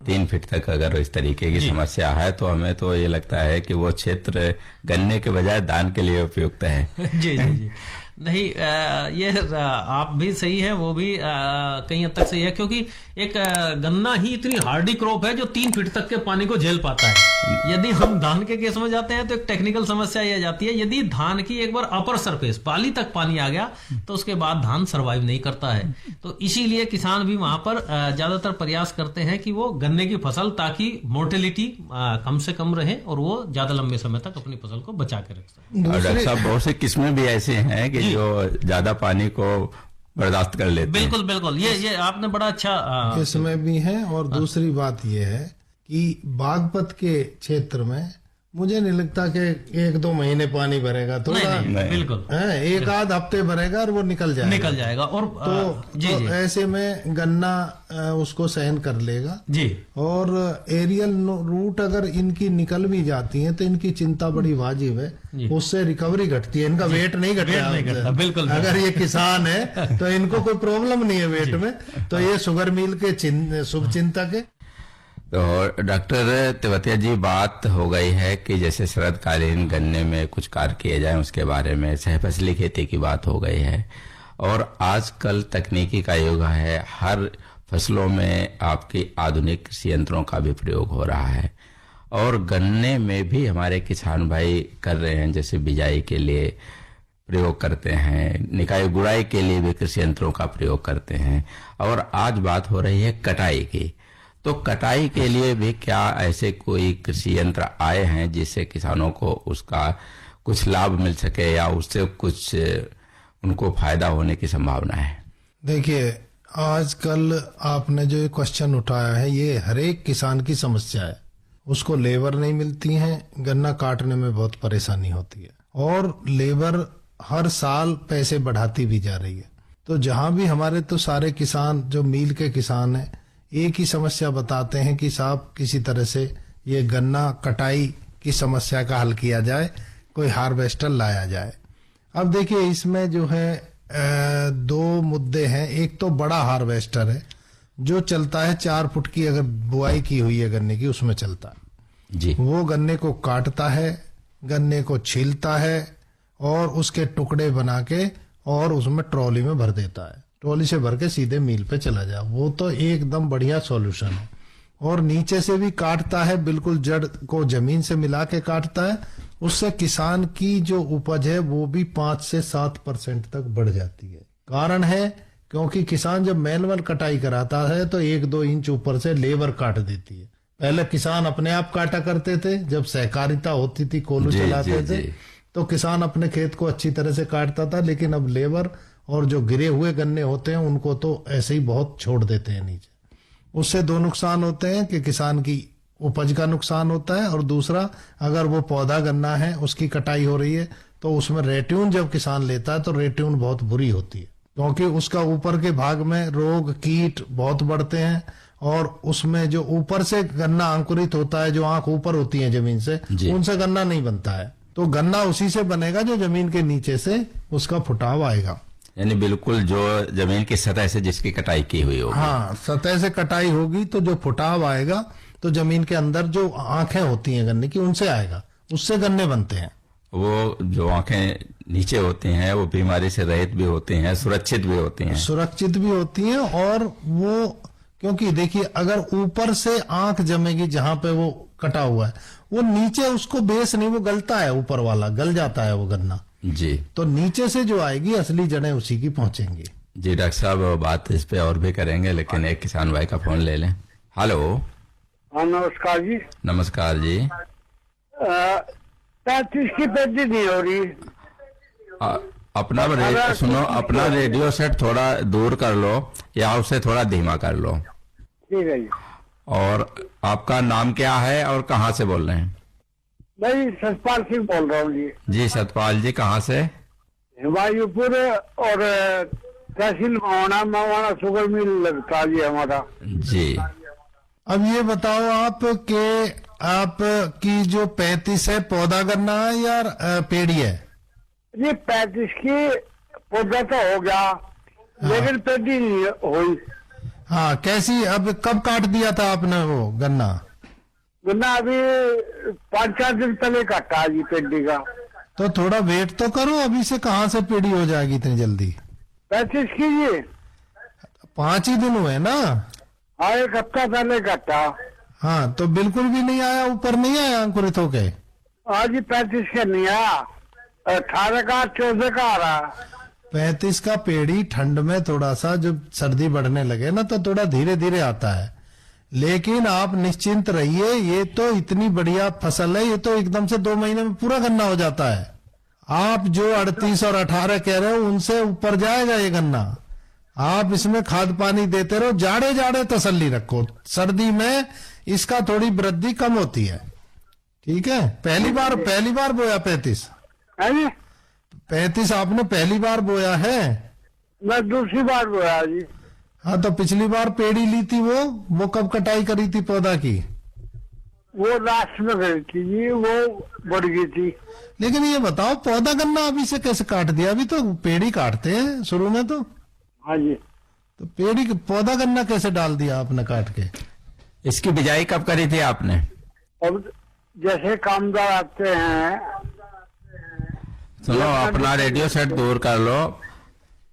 3 फीट तक अगर इस तरीके की समस्या है तो हमें तो ये लगता है कि वो क्षेत्र गन्ने के बजाय धान के लिए उपयुक्त है। जी जी जी नहीं, ये आप भी सही है, वो भी कहीं हद तक सही है, क्योंकि एक गन्ना ही इतनी हार्डी क्रॉप है जो 3 फीट तक के पानी को झेल पाता है। यदि हम धान के केस में जाते हैं तो एक टेक्निकल समस्या ये जाती है, यदि धान की एक बार अपर सरफेस बाली तक पानी आ गया तो उसके बाद धान सर्वाइव नहीं करता है। तो इसीलिए किसान भी वहां पर ज्यादातर प्रयास करते हैं कि वो गन्ने की फसल, ताकि मोर्टेलिटी कम से कम रहे और वो ज्यादा लंबे समय तक अपनी फसल को बचा के रख सके। डॉक्टर साहब, बहुत से किस्में भी ऐसे हैं कि जो ज्यादा पानी को बर्दाश्त कर लेते हैं। बिल्कुल बिल्कुल, ये आपने बड़ा अच्छा किस्में भी हैं। और दूसरी बात ये है कि बागपत के क्षेत्र में मुझे नहीं लगता कि 1-2 महीने पानी भरेगा, थोड़ा नहीं, बिल्कुल एक आध हफ्ते भरेगा और वो निकल जाएगा और तो ऐसे में गन्ना उसको सहन कर लेगा जी। और एरियल रूट अगर इनकी निकल भी जाती है तो इनकी चिंता बड़ी वाजिब है, उससे रिकवरी घटती है, इनका वेट नहीं घटता। बिल्कुल, अगर ये किसान है तो इनको कोई प्रॉब्लम नहीं है वेट में, तो ये शुगर मिल के शुभ चिंतक है। तो डॉक्टर तेवतिया जी, बात हो गई है कि जैसे शरदकालीन गन्ने में कुछ कार्य किए जाए उसके बारे में, सहफसली खेती की बात हो गई है, और आजकल तकनीकी का युग है, हर फसलों में आपकी आधुनिक कृषि यंत्रों का भी प्रयोग हो रहा है, और गन्ने में भी हमारे किसान भाई कर रहे हैं, जैसे बिजाई के लिए प्रयोग करते हैं, निकाई गुड़ाई के लिए भी कृषि यंत्रों का प्रयोग करते हैं, और आज बात हो रही है कटाई की। तो कटाई के लिए भी क्या ऐसे कोई कृषि यंत्र आए हैं जिससे किसानों को उसका कुछ लाभ मिल सके या उससे कुछ उनको फायदा होने की संभावना है? देखिए, आजकल आपने जो ये क्वेश्चन उठाया है ये हर एक किसान की समस्या है। उसको लेबर नहीं मिलती है, गन्ना काटने में बहुत परेशानी होती है, और लेबर हर साल पैसे बढ़ाती भी जा रही है। तो जहां भी हमारे तो सारे किसान जो मील के किसान हैं एक ही समस्या बताते हैं कि साहब किसी तरह से ये गन्ना कटाई की समस्या का हल किया जाए, कोई हार्वेस्टर लाया जाए। अब देखिए, इसमें जो है 2 मुद्दे हैं। एक तो बड़ा हार्वेस्टर है जो चलता है 4 फुट की, अगर बुआई की हुई है गन्ने की उसमें चलता है जी। वो गन्ने को काटता है, गन्ने को छीलता है और उसके टुकड़े बना के और उसमें ट्रॉली में भर देता है, ट्रॉली से भर के सीधे मिल पे चला जाए। वो तो एकदम बढ़िया सॉल्यूशन है। और नीचे से भी काटता है, बिल्कुल जड़ को जमीन से मिला के काटता है, उससे किसान की जो उपज है वो भी 5 से 7% तक बढ़ जाती है। कारण है क्योंकि किसान जब मैनुअल कटाई कराता है तो 1-2 इंच ऊपर से लेबर काट देती है। पहले किसान अपने आप काटा करते थे, जब सहकारिता होती थी, कोल्हू चलाते थे, तो किसान अपने खेत को अच्छी तरह से काटता था, लेकिन अब लेबर और जो गिरे हुए गन्ने होते हैं उनको तो ऐसे ही बहुत छोड़ देते हैं नीचे। उससे दो नुकसान होते हैं कि किसान की उपज का नुकसान होता है, और दूसरा अगर वो पौधा गन्ना है उसकी कटाई हो रही है तो उसमें रेट्यून जब किसान लेता है तो रेट्यून बहुत बुरी होती है, क्योंकि उसका ऊपर के भाग में रोग कीट बहुत बढ़ते हैं, और उसमें जो ऊपर से गन्ना अंकुरित होता है, जो आंख ऊपर होती है जमीन से, उनसे गन्ना नहीं बनता है। तो गन्ना उसी से बनेगा जो जमीन के नीचे से उसका फुटाव आएगा, यानी बिल्कुल जो जमीन की सतह से जिसकी कटाई की हुई होगी। हाँ, सतह से कटाई होगी तो जो फुटाव आएगा तो जमीन के अंदर जो आंखें होती हैं गन्ने की उनसे आएगा, उससे गन्ने बनते हैं। वो जो आंखें नीचे होती हैं वो बीमारी से रहित भी होती हैं, सुरक्षित भी होती हैं। सुरक्षित भी होती हैं, और वो क्योंकि देखिए अगर ऊपर से आंख जमेगी जहां पे वो कटा हुआ है, वो नीचे उसको बेस नहीं, वो गलता है, ऊपर वाला गल जाता है वो गन्ना जी। तो नीचे से जो आएगी असली जड़ें उसी की पहुंचेंगी। जी डॉक्टर साहब, बात इस पे और भी करेंगे, लेकिन एक किसान भाई का फोन ले लें। हेलो। हाँ नमस्कार जी। नमस्कार जी। 35 की पेटी नहीं हो रही। अपना सुनो, अपना रेडियो सेट थोड़ा दूर कर लो या उसे थोड़ा धीमा कर लो। ठीक है जी। और आपका नाम क्या है और कहाँ से बोल रहे हैं? मैं सतपाल सिंह बोल रहा हूँ जी। जी सतपाल जी, कहाँ से? हिमायूपुर और तहसील मवाना शुगर मिल लगता जी हमारा। जी। अब ये बताओ आप कि आप की जो 35 है पौधा गन्ना है या पेड़ी है? जी 35 की पौधा तो हो गया, लेकिन पेटी नहीं हुई। हाँ, कैसी? अब कब काट दिया था आपने वो गन्ना? गन्ना अभी 5-4 दिन पहले काटा जी पेटी का। तो थोड़ा वेट तो करो, अभी से कहाँ से पेड़ी हो जाएगी इतनी जल्दी? 35 की जी 5 ही दिन हुए ना? हाँ, 1 हफ्ता पहले काटा। हाँ, तो बिल्कुल भी नहीं आया, ऊपर नहीं आया अंकुरित होके? हाँ जी 35 का नहीं आया, 18 का 14 का आ रहा। 35 का पेड़ी ठंड में थोड़ा सा जब सर्दी बढ़ने लगे ना तो थोड़ा धीरे धीरे आता है, लेकिन आप निश्चिंत रहिए, ये तो इतनी बढ़िया फसल है, ये तो एकदम से 2 महीने में पूरा गन्ना हो जाता है। आप जो 38 और 18 कह रहे हो उनसे ऊपर जाएगा ये गन्ना। आप इसमें खाद पानी देते रहो, जाड़े जाड़े तसल्ली रखो, सर्दी में इसका थोड़ी वृद्धि कम होती है। ठीक है? पहली बार बोया 35? 35 आपने पहली बार बोया है? मैं दूसरी बार बोया जी। हाँ, तो पिछली बार पेड़ी ली थी वो कब कटाई करी थी पौधा की? वो लास्ट में गई थी जी, वो बढ़ गई थी। लेकिन ये बताओ, पौधा गन्ना अभी से कैसे काट दिया? अभी तो पेड़ी काटते हैं शुरू में तो। हाँ जी। तो पौधा गन्ना कैसे डाल दिया आपने काट के? इसकी बिजाई कब करी थी आपने? अब जैसे कामदार आते हैं। सुनो, अपना रेडियो सेट दूर कर लो।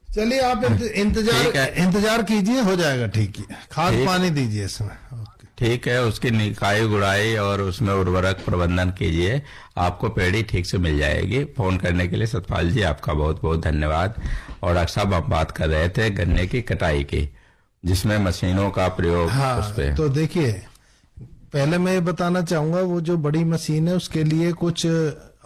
चलिए आप इंतजार कीजिए, हो जाएगा ठीक है। खाद पानी दीजिए इसमें। ठीक है, उसकी निकाई गुड़ाई और उसमें उर्वरक प्रबंधन कीजिए, आपको पेड़ी ठीक से मिल जाएगी। फोन करने के लिए सतपाल जी आपका बहुत बहुत धन्यवाद। और डॉक्टर साहब, हम बात कर रहे थे गन्ने की कटाई की, जिसमें मशीनों का प्रयोग। हाँ, उस पे तो देखिए, पहले मैं ये बताना चाहूंगा, वो जो बड़ी मशीन है उसके लिए कुछ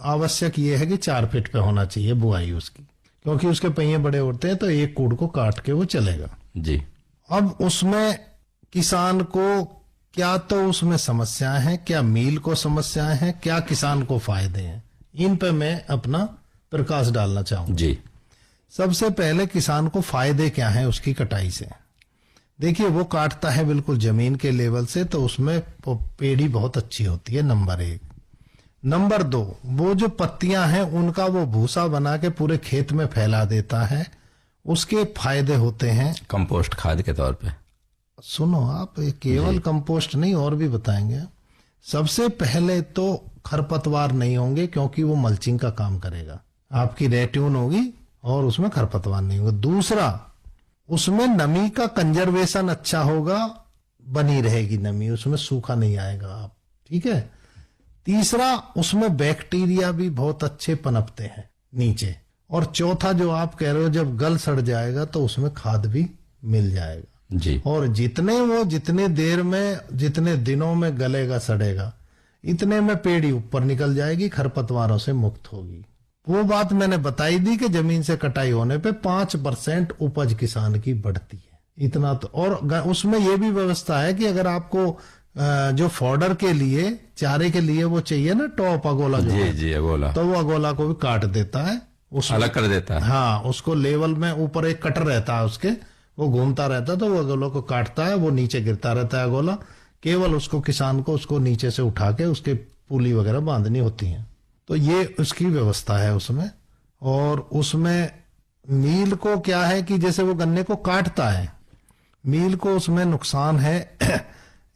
आवश्यक ये है कि 4 फीट पे होना चाहिए बुआई उसकी, क्योंकि उसके पहिए बड़े होते हैं तो एक कूड़ को काट के वो चलेगा जी। अब उसमें किसान को क्या तो उसमें समस्याएं हैं, क्या मील को समस्याएं हैं, क्या किसान को फायदे हैं, इन पे मैं अपना प्रकाश डालना चाहूंगा जी। सबसे पहले किसान को फायदे क्या हैं उसकी कटाई से? देखिए, वो काटता है बिल्कुल जमीन के लेवल से, तो उसमें पेड़ी बहुत अच्छी होती है, नंबर 1। नंबर 2, वो जो पत्तियां हैं उनका वो भूसा बना के पूरे खेत में फैला देता है, उसके फायदे होते हैं कंपोस्ट खाद के तौर पे। सुनो आप, केवल कंपोस्ट नहीं और भी बताएंगे। सबसे पहले तो खरपतवार नहीं होंगे, क्योंकि वो मल्चिंग का काम करेगा, आपकी रेट्यून होगी और उसमें खरपतवार नहीं होगा। दूसरा, उसमें नमी का कंजर्वेशन अच्छा होगा, बनी रहेगी नमी, उसमें सूखा नहीं आएगा आप। ठीक है? तीसरा, उसमें बैक्टीरिया भी बहुत अच्छे पनपते हैं नीचे। और चौथा, जो आप कह रहे हो जब गल सड़ जाएगा तो उसमें खाद भी मिल जाएगा जी। और जितने दिनों में गलेगा सड़ेगा, इतने में पेड़ी ऊपर निकल जाएगी, खरपतवारों से मुक्त होगी। वो बात मैंने बताई दी कि जमीन से कटाई होने पे 5% उपज किसान की बढ़ती है, इतना तो। और उसमें ये भी व्यवस्था है कि अगर आपको जो फॉडर के लिए, चारे के लिए वो चाहिए ना टॉप अगोला जो जी है, जी अगोला, तो वो अगोला को भी काट देता है, उसको अलग कर देता है। हाँ, उसको लेवल में ऊपर एक कटर रहता है उसके, वो घूमता रहता है, तो वो अगोला को काटता है, वो नीचे गिरता रहता है अगोला। केवल उसको किसान को उसको नीचे से उठा के उसके पुली वगैरह बांधनी होती है। तो ये उसकी व्यवस्था है उसमें। और उसमें मील को क्या है कि जैसे वो गन्ने को काटता है, मील को उसमें नुकसान है।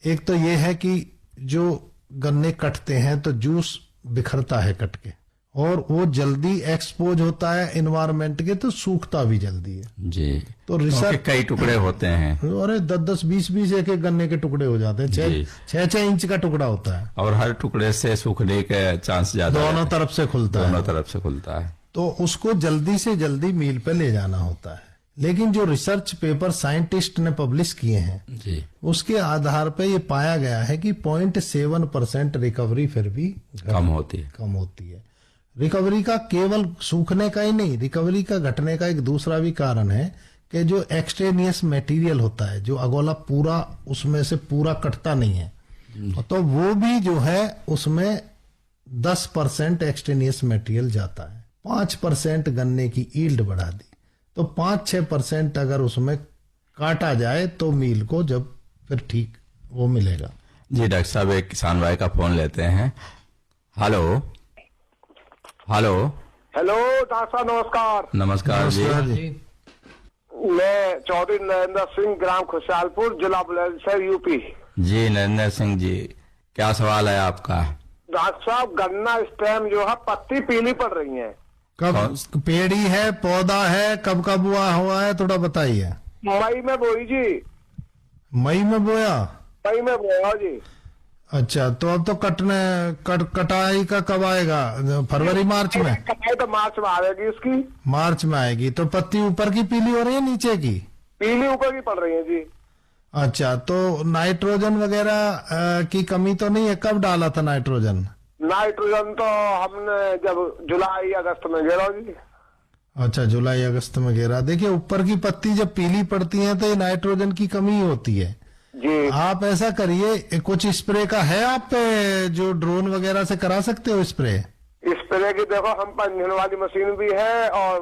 एक तो ये है कि जो गन्ने कटते हैं तो जूस बिखरता है कट के, और वो जल्दी एक्सपोज होता है इन्वायरमेंट के, तो सूखता भी जल्दी है जी। तो रिसर्च कई टुकड़े होते हैं, अरे 10-10, 20-20 एक गन्ने के टुकड़े हो जाते हैं, 6-6 इंच का टुकड़ा होता है, और हर टुकड़े से सूखने के चांस ज्यादा दोनों तरफ से खुलता है, दोनों तरफ से खुलता है। तो उसको जल्दी से जल्दी मील पे ले जाना होता है। लेकिन जो रिसर्च पेपर साइंटिस्ट ने पब्लिश किए हैं जी, उसके आधार पे ये पाया गया है कि 0.7% रिकवरी फिर भी कम होती है। रिकवरी का केवल सूखने का ही नहीं, रिकवरी का घटने का एक दूसरा भी कारण है कि जो एक्सट्रेनियस मटेरियल होता है, जो अगोला पूरा उसमें से पूरा कटता नहीं है, तो वो भी जो है उसमें 10% एक्सट्रेनियस मटेरियल जाता है। 5% गन्ने की ईल्ड बढ़ा दी, तो 5-6% अगर उसमें काटा जाए तो मील को जब फिर ठीक वो मिलेगा। जी डॉक्टर साहब, एक किसान भाई का फोन लेते हैं। हेलो डॉक्टर साहब नमस्कार। नमस्कार जी। मैं चौधरी नरेंद्र सिंह, ग्राम खुशहालपुर, जिला बुलंदशहर, यूपी। जी नरेंद्र सिंह जी, क्या सवाल है आपका? डॉक्टर साहब, गन्ना इस टाइम जो है पत्ती पीली पड़ रही है। कब पेड़ी है, पौधा है, कब हुआ है, थोड़ा बताइए। मई में बोई जी। मई में बोया? मई में बोया जी। अच्छा, तो अब तो कटाई का कब आएगा? फरवरी मार्च में? कटाई तो मार्च में आएगी इसकी। मार्च में आएगी। तो पत्ती ऊपर की पीली हो रही है नीचे की? पीली ऊपर की पड़ रही है जी। अच्छा, तो नाइट्रोजन वगैरह की कमी तो नहीं है? कब डाला था नाइट्रोजन? नाइट्रोजन तो हमने जब जुलाई अगस्त में गिरा जी। अच्छा, जुलाई अगस्त में गिरा। देखिए, ऊपर की पत्ती जब पीली पड़ती है तो ये नाइट्रोजन की कमी होती है जी। आप ऐसा करिए, कुछ स्प्रे का है आप पे जो ड्रोन वगैरह से करा सकते हो स्प्रे? स्प्रे की देखो हम पर इंजन वाली मशीन भी है और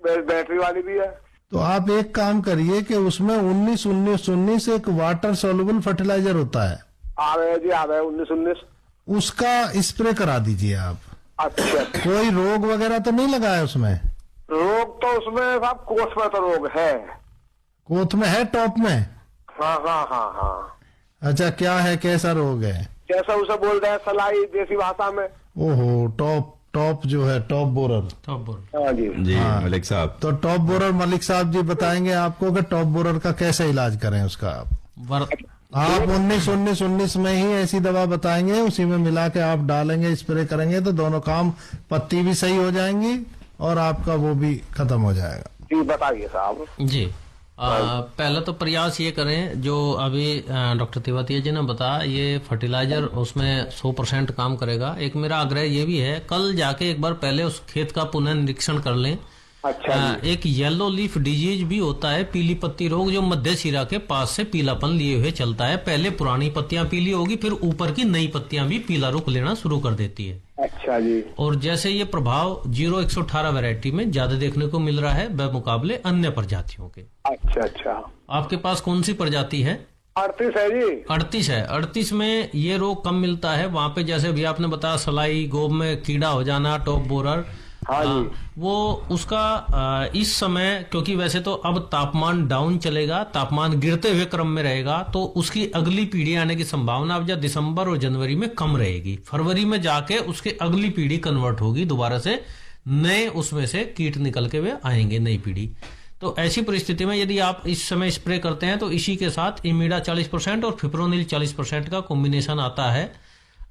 बैटरी वाली भी है। तो आप एक काम करिए कि उसमें 19-19-19 एक वाटर सोल्यूबल फर्टिलाइजर होता है। आ रहे जी, आ रहे 19-19। उसका स्प्रे करा दीजिए आप। अच्छा। कोई रोग वगैरह तो नहीं लगा है उसमें? रोग तो उसमें साहब कोस में तो रोग है। कोथ में है, टॉप में? हाँ। अच्छा, क्या है, कैसा रोग है? जैसा उसे बोल रहे हैं सलाई देसी भाषा में। ओहो, टॉप जो है, टॉप बोरर। हाँ जी। जी मलिक साहब, तो टॉप बोरर मलिक साहब जी बताएंगे आपको कि टॉप बोरर का कैसे इलाज करें उसका। आप 19-19-19 में ही ऐसी दवा बताएंगे, उसी में मिला के आप डालेंगे, स्प्रे करेंगे, तो दोनों काम, पत्ती भी सही हो जाएंगी और आपका वो भी खत्म हो जाएगा। जी बताइए साहब। जी पहला तो प्रयास ये करें जो अभी डॉक्टर तिवातिया जी ने बताया, ये फर्टिलाइजर उसमें 100% काम करेगा। एक मेरा आग्रह ये भी है, कल जाके एक बार पहले उस खेत का पुनः निरीक्षण कर लें। अच्छा एक येलो लीफ डिजीज भी होता है, पीली पत्ती रोग, जो मध्य सिरा के पास से पीलापन लिए हुए चलता है। पहले पुरानी पत्तियां पीली होगी, फिर ऊपर की नई पत्तियां भी पीला रुख लेना शुरू कर देती है। अच्छा जी। और जैसे ये प्रभाव 0118 वैरायटी में ज्यादा देखने को मिल रहा है बेमुकाबले अन्य प्रजातियों के। अच्छा। आपके पास कौन सी प्रजाति है? 38 है जी। 38 है। 38 में ये रोग कम मिलता है। वहां पे जैसे भी आपने बताया सलाई, गोब में कीड़ा हो जाना, टॉप बोरर, हाँ जी। वो उसका इस समय, क्योंकि वैसे तो अब तापमान डाउन चलेगा, तापमान गिरते हुए क्रम में रहेगा, तो उसकी अगली पीढ़ी आने की संभावना अब दिसंबर और जनवरी में कम रहेगी। फरवरी में जाके उसके अगली पीढ़ी कन्वर्ट होगी, दोबारा से नए उसमें से कीट निकल के वे आएंगे, नई पीढ़ी। तो ऐसी परिस्थिति में यदि आप इस समय स्प्रे करते हैं तो इसी के साथ इमीडा 40% और फिप्रोनिल 40% का कॉम्बिनेशन आता है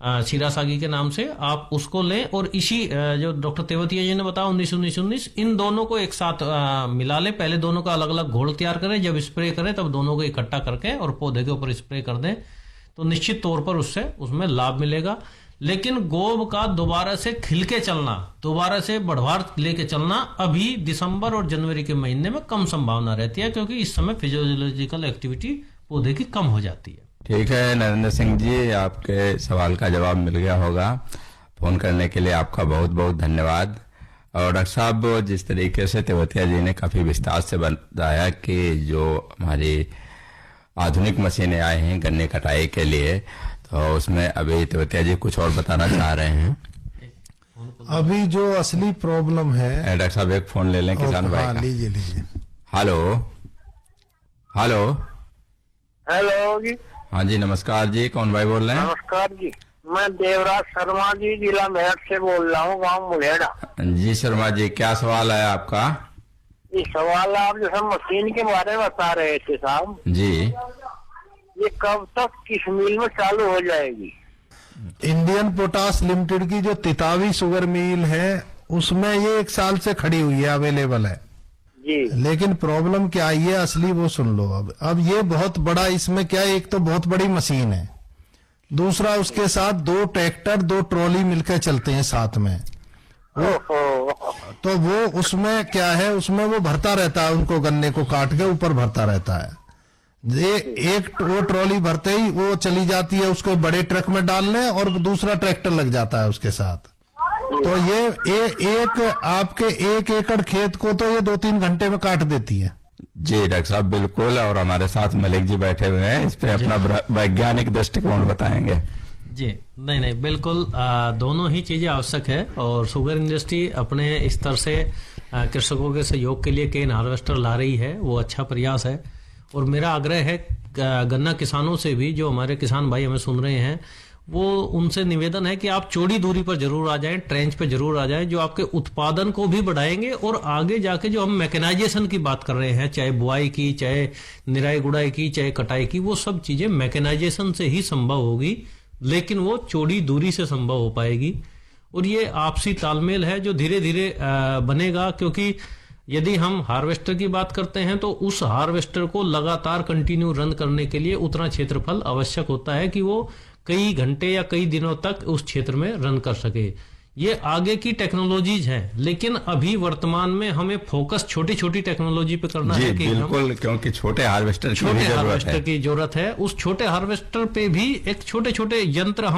सीरासागी के नाम से, आप उसको लें। और इसी जो डॉक्टर तेवतिया जी ने बताया 19-19-19, इन दोनों को एक साथ मिला लें। पहले दोनों का अलग अलग घोल तैयार करें, जब स्प्रे करें तब दोनों को इकट्ठा करके और पौधे के ऊपर स्प्रे कर दें, तो निश्चित तौर पर उससे उसमें लाभ मिलेगा। लेकिन गोब का दोबारा से खिल के चलना, दोबारा से बढ़वार लेके चलना अभी दिसंबर और जनवरी के महीने में कम संभावना रहती है, क्योंकि इस समय फिजियोलॉजिकल एक्टिविटी पौधे की कम हो जाती है। ठीक है नरेंद्र सिंह जी, आपके सवाल का जवाब मिल गया होगा। फोन करने के लिए आपका बहुत बहुत धन्यवाद। और डॉक्टर साहब, जिस तरीके से तेवतिया जी ने काफी विस्तार से बताया कि जो हमारी आधुनिक मशीनें आए हैं गन्ने कटाई के लिए, तो उसमें अभी तेवतिया जी कुछ और बताना चाह रहे हैं। अभी जो असली प्रॉब्लम है, डॉक्टर साहब एक फोन ले लें किसान भाई का। लीजिए लीजिए। हेलो हेलो हेलो जी। हाँ जी नमस्कार जी, कौन भाई बोल रहे हैं? नमस्कार जी, मैं देवराज शर्मा जी जिला मेरठ से बोल रहा हूँ, गांव मुलेड़ा। जी शर्मा जी, क्या सवाल है आपका? ये सवाल आप जो है मशीन के बारे में बता रहे थे साहब जी, ये कब तक किस मिल में चालू हो जाएगी? इंडियन पोटास लिमिटेड की जो तितावी शुगर मिल है उसमें ये 1 साल से खड़ी हुई है, अवेलेबल है जी। लेकिन प्रॉब्लम क्या आई है असली वो सुन लो। अब ये बहुत बड़ा, इसमें क्या है, एक तो बहुत बड़ी मशीन है, दूसरा उसके साथ 2 ट्रैक्टर 2 ट्रॉली मिलकर चलते हैं साथ में। तो वो उसमें क्या है, उसमें वो भरता रहता है, उनको गन्ने को काट के ऊपर भरता रहता है। एक वो ट्रॉली भरते ही वो चली जाती है उसको बड़े ट्रक में डालने, और दूसरा ट्रैक्टर लग जाता है उसके साथ। तो ये एक आपके 1 एकड़ खेत को तो ये 2-3 घंटे में काट देती है। जी डॉक्टर साहब बिल्कुल, और हमारे साथ मलिक जी बैठे हुए हैं, इस पे अपना वैज्ञानिक दृष्टिकोण बताएंगे। जी नहीं बिल्कुल, दोनों ही चीजें आवश्यक है। और शुगर इंडस्ट्री अपने स्तर से कृषकों के सहयोग के लिए केन हार्वेस्टर ला रही है, वो अच्छा प्रयास है। और मेरा आग्रह है गन्ना किसानों से भी, जो हमारे किसान भाई हमें सुन रहे हैं, वो उनसे निवेदन है कि आप चौड़ी दूरी पर जरूर आ जाएं, ट्रेंच पे जरूर आ जाएं, जो आपके उत्पादन को भी बढ़ाएंगे। और आगे जाके जो हम मैकेनाइजेशन की बात कर रहे हैं, चाहे बुआई की, चाहे निराई गुड़ाई की, चाहे कटाई की, वो सब चीजें मैकेनाइजेशन से ही संभव होगी, लेकिन वो चौड़ी दूरी से संभव हो पाएगी। और ये आपसी तालमेल है जो धीरे धीरे बनेगा, क्योंकि यदि हम हार्वेस्टर की बात करते हैं तो उस हार्वेस्टर को लगातार कंटिन्यू रन करने के लिए उतना क्षेत्रफल आवश्यक होता है कि वो कई घंटे या कई दिनों तक उस क्षेत्र में रन कर सके। ये आगे की टेक्नोलॉजीज हैं, लेकिन अभी वर्तमान में हमें फोकस छोटी छोटी टेक्नोलॉजी पे करना है कि बिल्कुल, क्योंकि छोटे हार्वेस्टर की जरूरत है। उस छोटे हार्वेस्टर पे भी एक छोटे छोटे यंत्र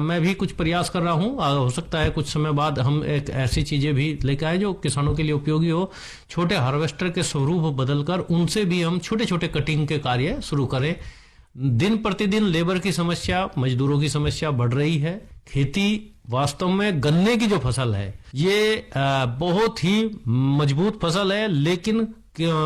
मैं भी कुछ प्रयास कर रहा हूं। हो सकता है कुछ समय बाद हम एक ऐसी चीजें भी लेकर आए जो किसानों के लिए उपयोगी हो। छोटे हार्वेस्टर के स्वरूप बदलकर उनसे भी हम छोटे छोटे कटिंग के कार्य शुरू करें। दिन प्रतिदिन लेबर की समस्या, मजदूरों की समस्या बढ़ रही है। खेती वास्तव में गन्ने की जो फसल है ये बहुत ही मजबूत फसल है, लेकिन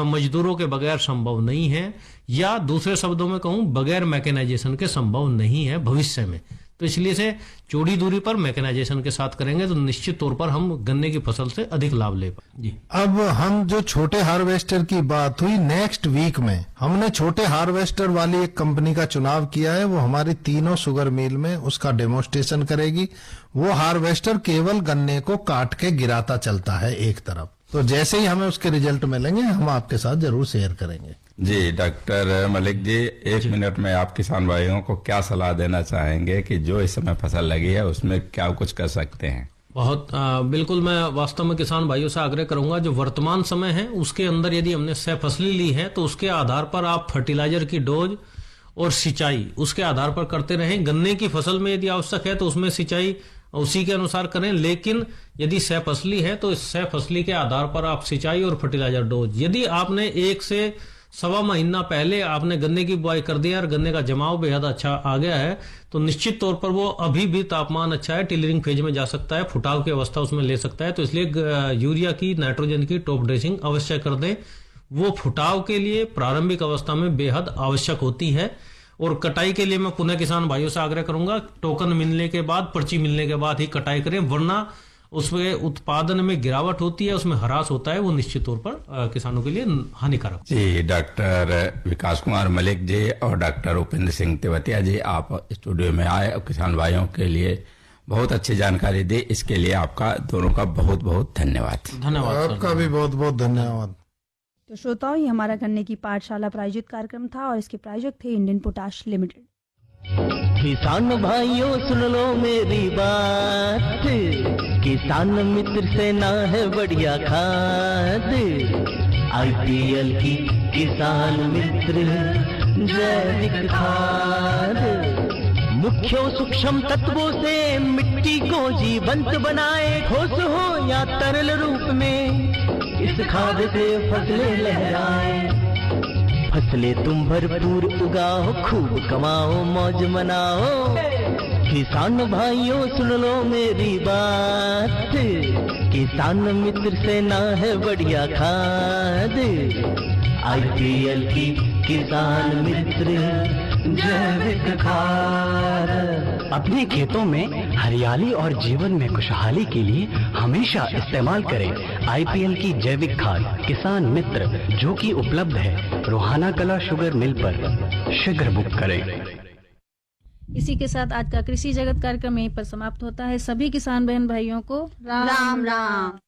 मजदूरों के बगैर संभव नहीं है, या दूसरे शब्दों में कहूं बगैर मैकेनाइजेशन के संभव नहीं है भविष्य में। तो इसलिए से चौड़ी दूरी पर मैकेनाइजेशन के साथ करेंगे तो निश्चित तौर पर हम गन्ने की फसल से अधिक लाभ ले पाएंगे। जी, अब हम जो छोटे हार्वेस्टर की बात हुई, नेक्स्ट वीक में हमने छोटे हार्वेस्टर वाली एक कंपनी का चुनाव किया है। वो हमारी तीनों शुगर मिल में उसका डेमोन्स्ट्रेशन करेगी। वो हार्वेस्टर केवल गन्ने को काट के गिराता चलता है एक तरफ। तो जैसे ही हमें उसके रिजल्ट मिलेंगे हम आपके साथ जरूर शेयर करेंगे। जी डॉक्टर मलिक जी, 1 मिनट में आप किसान भाइयों को क्या सलाह देना चाहेंगे कि जो इस समय फसल लगी है उसमें क्या कुछ कर सकते हैं? बिल्कुल, मैं वास्तव में किसान भाइयों से आग्रह करूंगा, जो वर्तमान समय है उसके अंदर यदि हमने सह फसली ली है तो उसके आधार पर आप फर्टिलाइजर की डोज और सिंचाई उसके आधार पर करते रहें। गन्ने की फसल में यदि आवश्यक है तो उसमें सिंचाई उसी के अनुसार करें, लेकिन यदि सह फसली है तो सह फसली के आधार पर आप सिंचाई और फर्टिलाइजर डोज, यदि आपने 1 से सवा महीना पहले आपने गन्ने की बुआई कर दिया और गन्ने का जमाव बेहद अच्छा आ गया है, तो निश्चित तौर पर वो अभी भी तापमान अच्छा है, टिलरिंग फेज में जा सकता है, फुटाव की अवस्था उसमें ले सकता है। तो इसलिए यूरिया की, नाइट्रोजन की टॉप ड्रेसिंग अवश्य कर दें। वो फुटाव के लिए प्रारंभिक अवस्था में बेहद आवश्यक होती है। और कटाई के लिए मैं पुनः किसान भाइयों से आग्रह करूंगा, टोकन मिलने के बाद, पर्ची मिलने के बाद ही कटाई करें, वरना उसमें उत्पादन में गिरावट होती है, उसमें ह्रास होता है, वो निश्चित तौर पर किसानों के लिए हानिकारक। जी, डॉक्टर विकास कुमार मलिक जी और डॉक्टर उपेंद्र सिंह तेवतिया जी, आप स्टूडियो में आए और किसान भाइयों के लिए बहुत अच्छी जानकारी दी। इसके लिए आपका दोनों का बहुत बहुत धन्यवाद। धन्यवाद, आपका भी बहुत बहुत धन्यवाद। तो श्रोताओं, ये हमारा गन्ने की पाठशाला प्रायोजित कार्यक्रम था और इसके प्रायोजक थे इंडियन पोटाश लिमिटेड। किसान भाइयों सुन लो मेरी बात, किसान मित्र से ना है बढ़िया खाद, IPL की किसान मित्र जैविक खाद, मुख्य सूक्ष्म तत्वों से मिट्टी को जीवंत बनाए, ठोस हो या तरल रूप में इस खाद से फसलें लहराए, फसलें तुम भरपूर उगाओ, खूब कमाओ, मौज मनाओ। किसान भाइयों सुन लो मेरी बात, किसान मित्र से ना है बढ़िया खाद, IPL की किसान मित्र जैविक खाद। अपने खेतों में हरियाली और जीवन में खुशहाली के लिए हमेशा इस्तेमाल करें IPL की जैविक खाद किसान मित्र, जो कि उपलब्ध है रोहाना कला शुगर मिल पर। शीघ्र बुक करें। इसी के साथ आज का कृषि जगत कार्यक्रम यहीं पर समाप्त होता है। सभी किसान बहन भाइयों को राम राम।